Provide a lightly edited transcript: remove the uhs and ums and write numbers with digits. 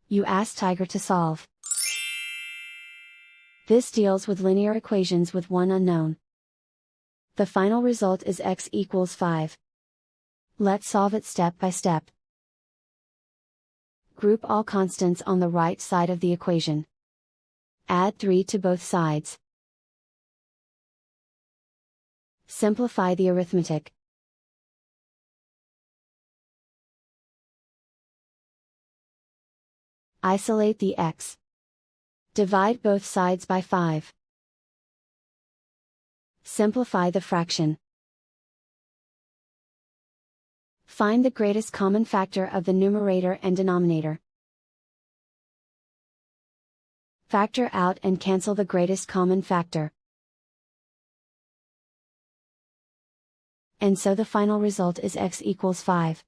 You ask Tiger to solve. This deals with linear equations with one unknown. The final result is x equals 5. Let's solve it step by step. Group all constants on the right side of the equation. Add 3 to both sides. Simplify the arithmetic. Isolate the x. Divide both sides by 5. Simplify the fraction. Find the greatest common factor of the numerator and denominator. Factor out and cancel the greatest common factor. And so the final result is x equals 5.